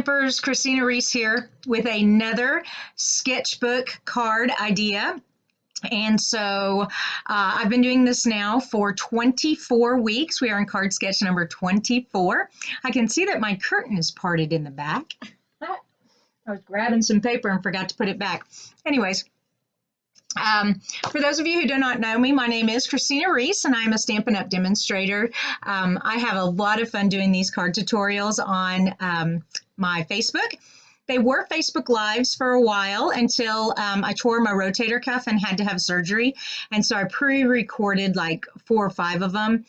Stampers, Kristina Reese here with another sketchbook card idea. And so I've been doing this now for 24 weeks. We are in card sketch number 24. I can see that my curtain is parted in the back. I was grabbing some paper and forgot to put it back. Anyways, for those of you who do not know me, my name is Kristina Reese, and I'm a Stampin' Up! Demonstrator. I have a lot of fun doing these card tutorials on my Facebook. They were Facebook Lives for a while until I tore my rotator cuff and had to have surgery. And so I pre-recorded like 4 or 5 of them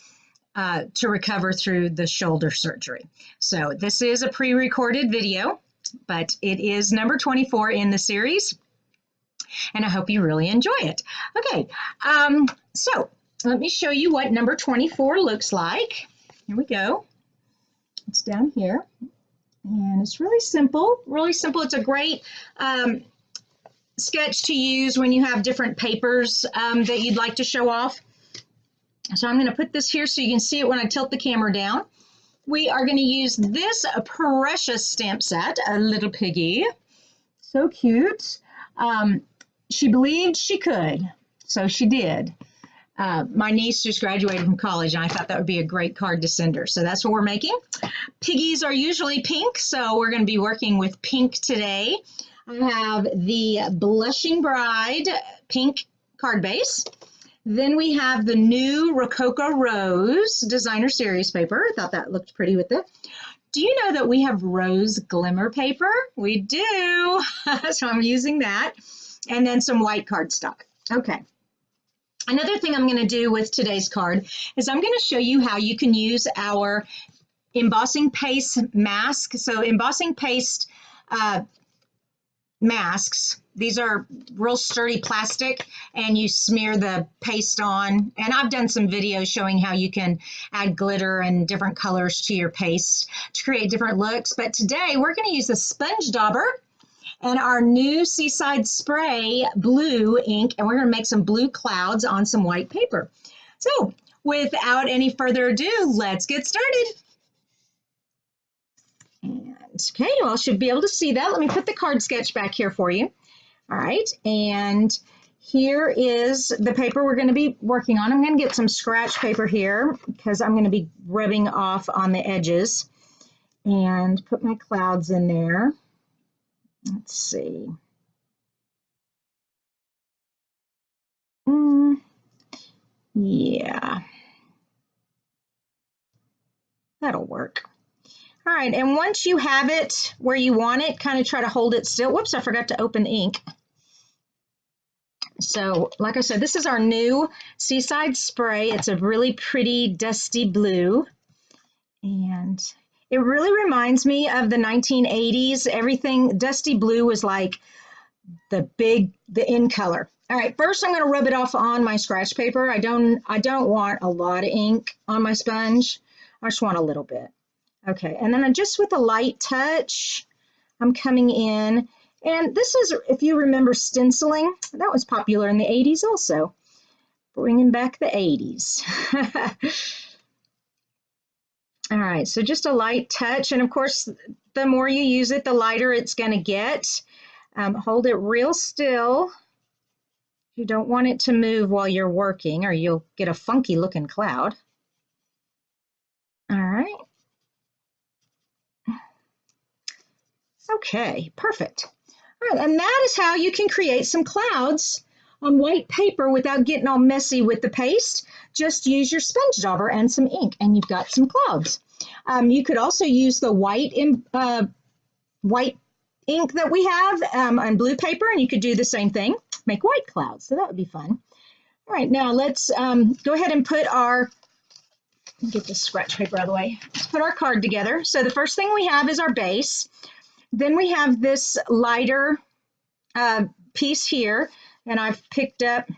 to recover through the shoulder surgery. So this is a pre-recorded video, but it is number 24 in the series. And I hope you really enjoy it. Okay, so let me show you what number 24 looks like. Here we go. It's down here. And it's really simple, really simple. It's a great sketch to use when you have different papers that you'd like to show off. So I'm going to put this here so you can see it when I tilt the camera down. We are going to use this precious stamp set, a little piggy. So cute. She believed she could, so she did. My niece just graduated from college, and I thought that would be a great card to send her. So that's what we're making. Piggies are usually pink, so we're going to be working with pink today. I have the Blushing Bride pink card base. Then we have the new Rococo Rose designer series paper. I thought that looked pretty with it. Do you know that we have rose glimmer paper? We do. So I'm using that. And then some white cardstock. Okay. Another thing I'm going to do with today's card is I'm going to show you how you can use our embossing paste mask. So embossing paste masks, these are real sturdy plastic, and you smear the paste on. And I've done some videos showing how you can add glitter and different colors to your paste to create different looks. But today we're going to use a sponge dauber and our new Seaside Spray blue ink, and we're going to make some blue clouds on some white paper. So without any further ado, let's get started. And okay, you all should be able to see that. Let me put the card sketch back here for you. All right, and here is the paper we're going to be working on. I'm going to get some scratch paper here because I'm going to be rubbing off on the edges and put my clouds in there. Let's see. Yeah, that'll work. All right, and once you have it where you want it, kind of try to hold it still. Whoops, I forgot to open the ink. So, like I said, this is our new Seaside Spray. It's a really pretty dusty blue, and it really reminds me of the 1980s. Everything dusty blue was like the in color. All right, first I'm going to rub it off on my scratch paper. I don't want a lot of ink on my sponge. I just want a little bit. Okay, and then just with a light touch, I'm coming in. And this is, if you remember stenciling, that was popular in the 80s also. Bringing back the 80s. All right, so just a light touch. And of course, the more you use it, the lighter it's going to get. Hold it real still. You don't want it to move while you're working, or you'll get a funky looking cloud. All right. Okay, perfect. All right, and that is how you can create some clouds on white paper without getting all messy with the paste. Just use your sponge dauber and some ink, and you've got some clouds. You could also use the white ink that we have on blue paper, and you could do the same thing, make white clouds. So that would be fun. All right, now let's go ahead and put get this scratch paper out of the way. Let's put our card together. So the first thing we have is our base. Then we have this lighter piece here, and I've picked up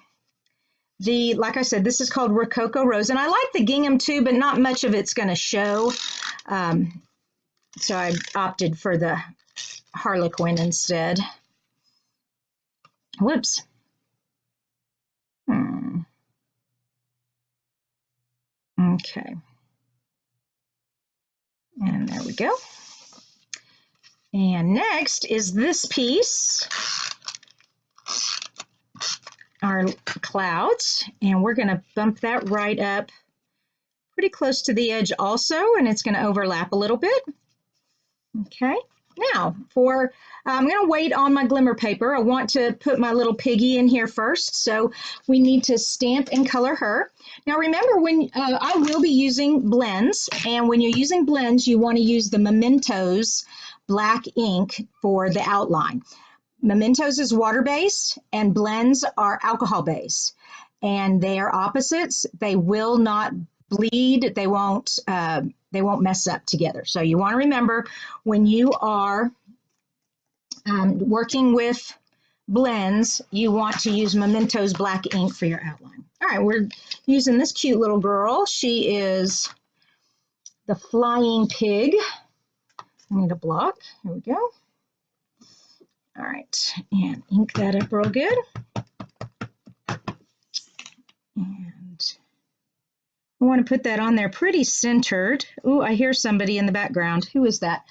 like I said, this is called Rococo Rose, and I like the gingham too, but not much of it's going to show. So I opted for the Harlequin instead. Whoops. Okay. And there we go. And next is this piece, our clouds, and we're going to bump that right up pretty close to the edge also, and it's going to overlap a little bit. Okay, now I'm going to wait on my glimmer paper. I want to put my little piggy in here first, so we need to stamp and color her. Now remember, when I will be using blends, and when you're using blends, you want to use the Mementos black ink for the outline. Mementos is water-based and blends are alcohol-based, and they are opposites. They will not bleed. They won't mess up together. So you want to remember, when you are working with blends, you want to use Mementos black ink for your outline. All right, we're using this cute little girl. She is the flying pig. I need a block. Here we go. All right, and ink that up real good. And I want to put that on there pretty centered. Ooh, I hear somebody in the background. Who is that?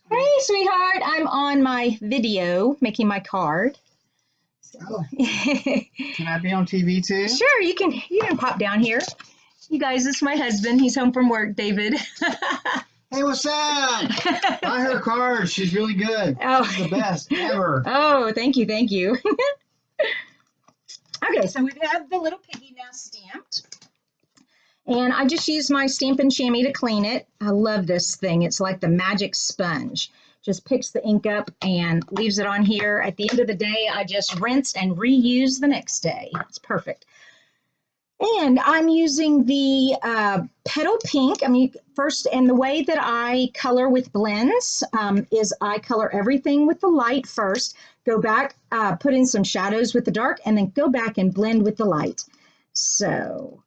Hey, sweetheart, I'm on my video making my card. Oh. Can I be on TV too? Sure, you can pop down here. You guys, this is my husband. He's home from work, David. Hey, what's up? Buy her card. She's really good. Oh. She's the best ever. Oh, thank you, thank you. Okay, so we have the little piggy now stamped. And I just used my Stampin' Chamois to clean it. I love this thing. It's like the magic sponge. Just picks the ink up and leaves it on here. At the end of the day, I just rinse and reuse the next day. It's perfect. And I'm using the Petal Pink. First, and the way that I color with blends is I color everything with the light first, go back, put in some shadows with the dark, and then go back and blend with the light. So,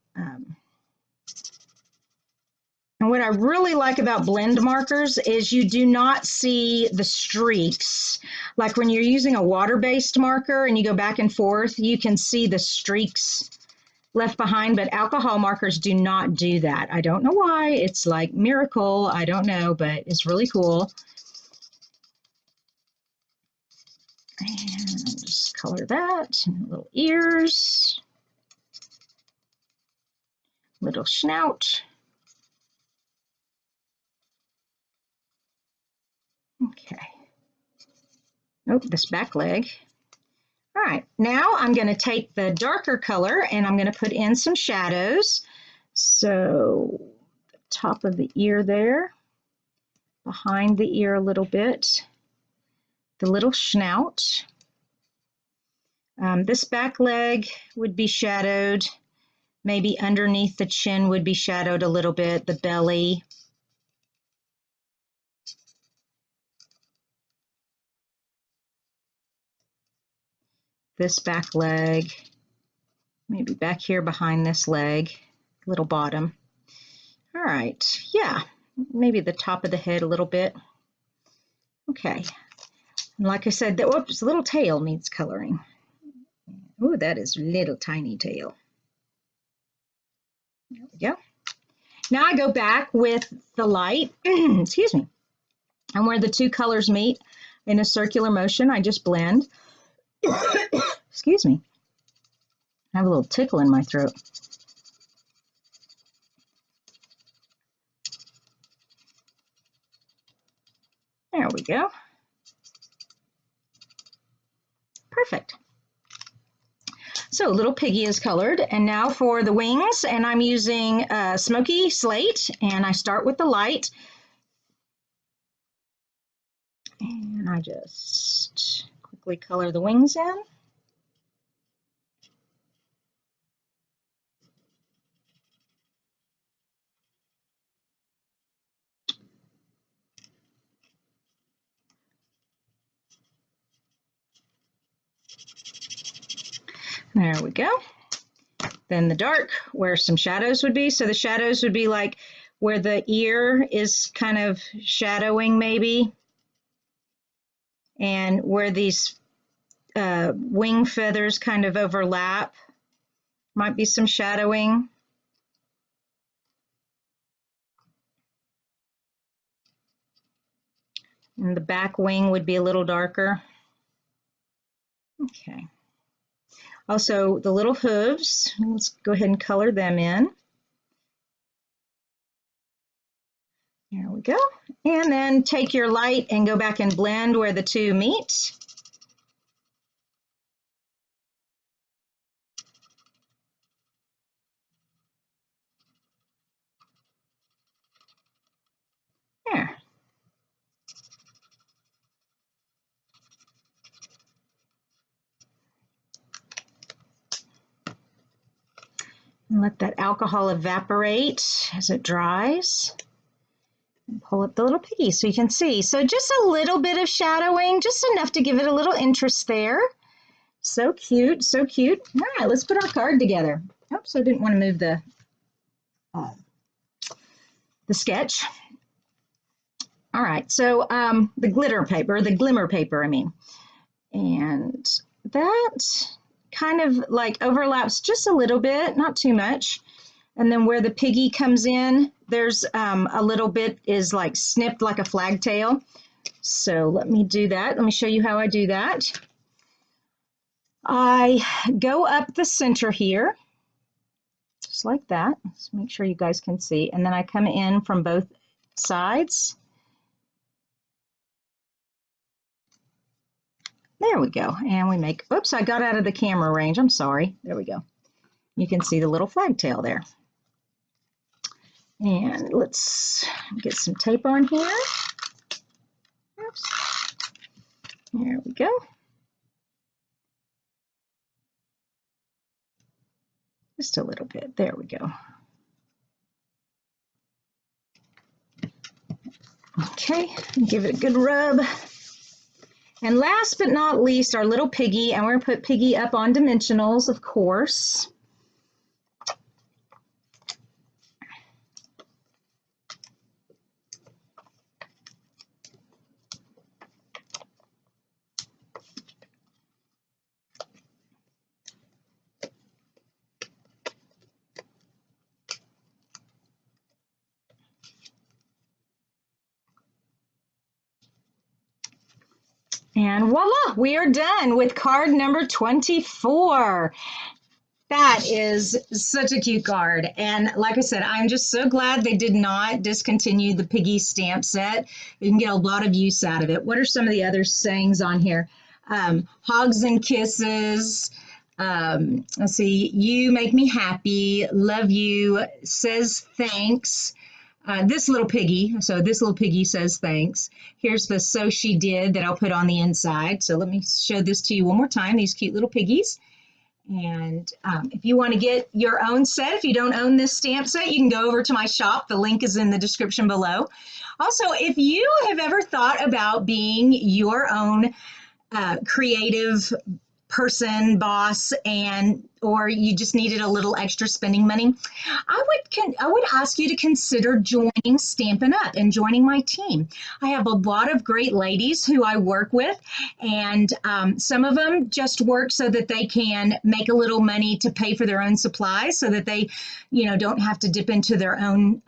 and what I really like about blend markers is you do not see the streaks. Like when you're using a water-based marker and you go back and forth, you can see the streaks left behind, but alcohol markers do not do that. I don't know why. It's like miracle. I don't know, but it's really cool. And I'll just color that. Little ears, little snout. Okay. Oh, this back leg. All right, now I'm going to take the darker color and I'm going to put in some shadows. So the top of the ear there, behind the ear a little bit, the little snout. This back leg would be shadowed. Maybe underneath the chin would be shadowed a little bit, the belly. This back leg, maybe back here behind this leg, little bottom. All right, yeah, maybe the top of the head a little bit. Okay, and like I said, the little tail needs coloring. Oh, that is little tiny tail. There we go. Now I go back with the light, excuse me, and where the two colors meet in a circular motion, I just blend. Excuse me. I have a little tickle in my throat. There we go. Perfect. So little piggy is colored, and now for the wings, and I'm using Smoky Slate, and I start with the light. And I just quickly color the wings in. There we go. Then the dark, where some shadows would be. So the shadows would be like where the ear is kind of shadowing maybe, and where these wing feathers kind of overlap. Might be some shadowing. And the back wing would be a little darker. Okay. Also, the little hooves, let's go ahead and color them in. There we go. And then take your light and go back and blend where the two meet. There. And let that alcohol evaporate as it dries. And pull up the little piggy so you can see. So just a little bit of shadowing, just enough to give it a little interest there. So cute, so cute. All right, let's put our card together. Oops, I didn't want to move the sketch. All right, so the glitter paper, the glimmer paper, I mean. And that kind of like overlaps just a little bit, not too much. And then where the piggy comes in, there's a little bit is like snipped like a flag tail. So let me do that. Let me show you how I do that. I go up the center here, just like that. Let's make sure you guys can see. And then I come in from both sides. There we go. And we make, oops, I got out of the camera range. I'm sorry. There we go. You can see the little flag tail there. And let's get some tape on here. Oops. There we go. Just a little bit. There we go. Okay, give it a good rub. And last but not least, our little piggy. And we're going to put piggy up on dimensionals, of course. And voila, we are done with card number 24. That is such a cute card. And like I said, I'm just so glad they did not discontinue the piggy stamp set. You can get a lot of use out of it. What are some of the other sayings on here? Hugs and kisses. Let's see. You make me happy. Love you. Says thanks. This little piggy says thanks. Here's the so she did that I'll put on the inside. So let me show this to you one more time, these cute little piggies. And if you want to get your own set, if you don't own this stamp set, you can go over to my shop. The link is in the description below. Also, if you have ever thought about being your own creative person, boss, or you just needed a little extra spending money, I would ask you to consider joining Stampin' Up! And joining my team. I have a lot of great ladies who I work with, and some of them just work so that they can make a little money to pay for their own supplies, so that they, don't have to dip into their own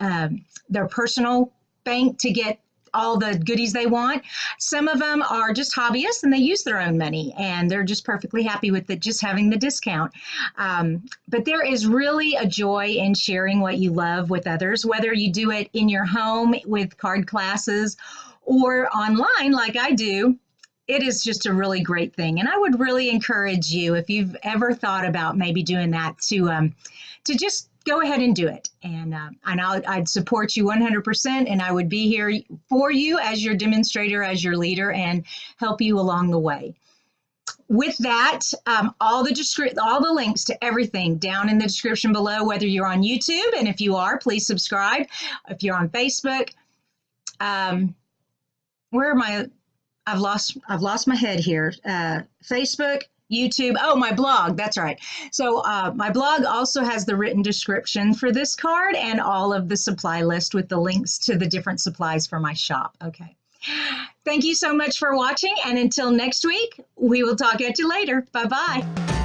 their personal bank to get all the goodies they want. Some of them are just hobbyists and they use their own money and they're just perfectly happy with it, just having the discount. But there is really a joy in sharing what you love with others, whether you do it in your home with card classes or online like I do. It is just a really great thing. And I would really encourage you, if you've ever thought about maybe doing that, to just go ahead and do it. And I'd support you 100%, and I would be here for you as your demonstrator, as your leader, and help you along the way. With that, all the links to everything down in the description below, whether you're on YouTube, and if you are, please subscribe. If you're on Facebook, where am I? I've lost my head here. Facebook, YouTube. Oh, my blog. That's right. So my blog also has the written description for this card and all of the supply list with the links to the different supplies for my shop. Okay. Thank you so much for watching. And until next week, we will talk at you later. Bye-bye.